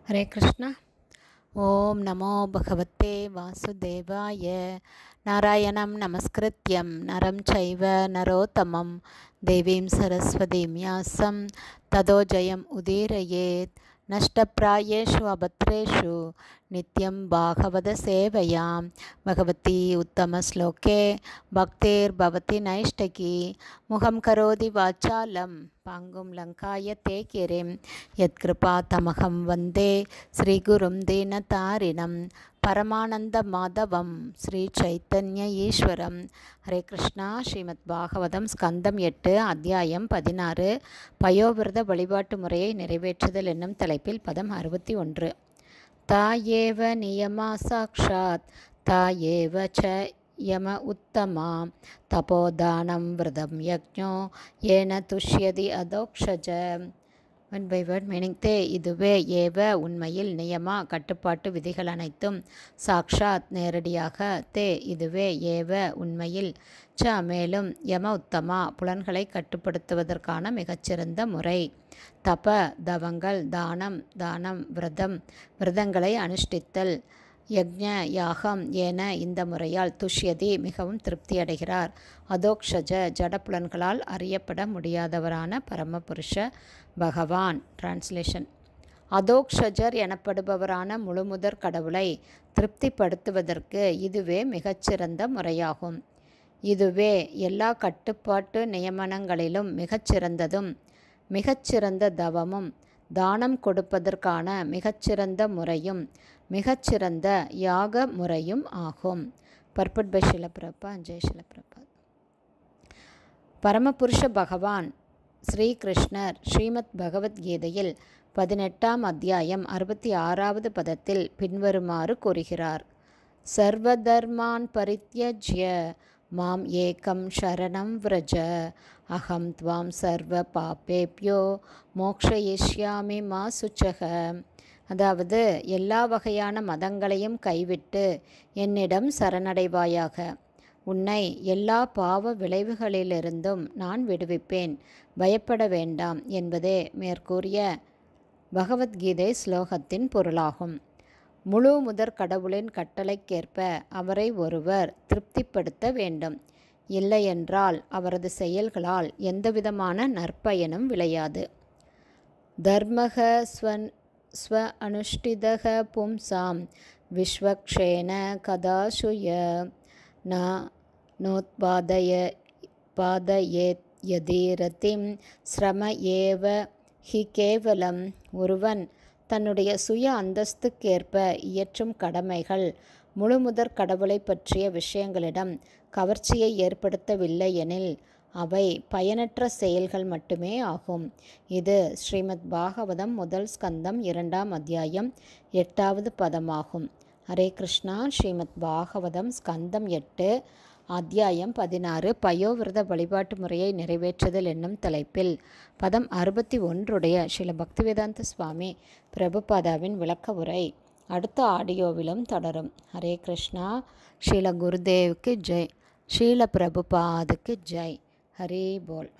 हरे कृष्ण। ओम नमो भगवते वासुदेवाय। नारायणं नमस्कृत्यं नरं चैव नरोत्तमं देवीं सरस्वतीं व्यासं ततो जयम् उदीरयेत्। नष्टप्रायेषु अभद्रेषु नित्यं भागवतसेवयां भगवती उत्तमश्लोके भक्तिर्भवति नैष्ठिकी। मुखं करोति वाचालं पाङ्गुं लङ्कायते गिरिं यत्कृपातमहं वन्दे श्रीगुरुं दीनतारिणं परमानन्दमाधवं श्रीचैतन्य ஈஸ்வரம். ஹரே கிருஷ்ணா. ஸ்ரீமத் பாகவதம் ஸ்கந்தம் 8 அத்தியாயம் 16 பயோவிரத வழிபாட்டு முறையை நிறைவேற்றுதல் என்னும் தலைப்பில் பதம் 61. தாயேவ நியமா சாக்ஷாத் தாயேவ ச யம உத்தமா தபோதானம் விரதம் யக்ஞோ ஏன துஷ்யதி Adhokshaja. One by word meaning. இதுவே ஏவ உண்மையில், நியமா கட்டுப்பாட்டு விதிகள் அனைத்தும், சாக்ஷாத் நேரடியாக, இதுவே ஏவ உண்மையில், ச மேலும், யம உத்தமா புலன்களை கட்டுப்படுத்துவதற்கான மிகச்சிறந்த முறை, தப தவங்கள், தானம் விரதங்களை அனுஷ்டித்தல், யக்ஞ யாகம் என இந்த முறையால் துஷ்யதி மிகவும் திருப்தி அடைகிறார், அதோக்ஷஜ ஜடப்புலன்களால் அறியப்பட முடியாதவரான பரமபுருஷ பகவான். டிரான்ஸ்லேஷன். அதோக்ஷஜர் எனப்படுபவரான முழுமுதற் கடவுளை திருப்திப்படுத்துவதற்கு இதுவே மிகச்சிறந்த முறையாகும். இதுவே எல்லா கட்டுப்பாட்டு நியமனங்களிலும் மிகச்சிறந்ததும், மிகச்சிறந்த தவமும், தானம் கொடுப்பதற்கான மிகச்சிறந்த முறையும், மிகச்சிறந்த யாக முறையும் ஆகும். Purport by Srila Prabhupada. ஜெய் ஸ்ரீல பிரபுபாத். பரமபுருஷ பகவான் ஸ்ரீகிருஷ்ணர் ஸ்ரீமத் பகவத்கீதையில் 18ஆம் அத்தியாயம் 66வது பதத்தில் பின்வருமாறு கூறுகிறார். சர்வதர்மான் பரித்யஜ்ய மாம் ஏகம் சரணம் விரஜ அகம் த்வாம் சர்வ பாபேப்யோ மோக்ஷயிஷ்யாமி மா சுச்சக. அதாவது, எல்லா வகையான மதங்களையும் கைவிட்டு என்னிடம் சரணடைவாயாக. உன்னை எல்லா பாவ விளைவுகளிலிருந்தும் நான் விடுவிப்பேன், பயப்பட வேண்டாம் என்பதே மேற்கூறிய பகவத்கீதை ஸ்லோகத்தின் பொருளாகும். முழு முதற் கடவுளின் கட்டளைக்கேற்ப அவரை ஒருவர் திருப்திப்படுத்த வேண்டும். இல்லையென்றால் அவரது செயல்களால் எந்தவிதமான நற்பயனும் விளையாது. தர்மக ஸ்வ அனுஷ்டிதக பும்சாம் விஸ்வக்ஷேன கதாசுய நோத்பாதயேத் யதீரதிம் ஸ்ரம ஏவ ஹி கேவலம். ஒருவன் தன்னுடைய சுய அந்தஸ்துக்கேற்ப இயற்றும் கடமைகள் முழுமுதற் கடவுளை பற்றிய விஷயங்களிடம் கவர்ச்சியை ஏற்படுத்தவில்லை எனில் அவை பயனற்ற செயல்கள் மட்டுமே ஆகும். இது ஸ்ரீமத் பாகவதம் முதல் ஸ்கந்தம் 2ஆம் அத்தியாயம் 8வது பதமாகும். ஹரே கிருஷ்ணா. ஸ்ரீமத் பாகவதம் ஸ்கந்தம் 8 அத்தியாயம் 16 பயோவிரத வழிபாட்டு முறையை நிறைவேற்றுதல் என்னும் தலைப்பில் பதம் 61 ஸ்ரீல பக்திவேதாந்த சுவாமி பிரபுபாதாவின் விளக்க உரை அடுத்த ஆடியோவிலும் தொடரும். ஹரே கிருஷ்ணா. ஸ்ரீல குருதேவுக்கு ஜெய். ஸ்ரீல பிரபுபாதுக்கு ஜெய். ஹரி போல்.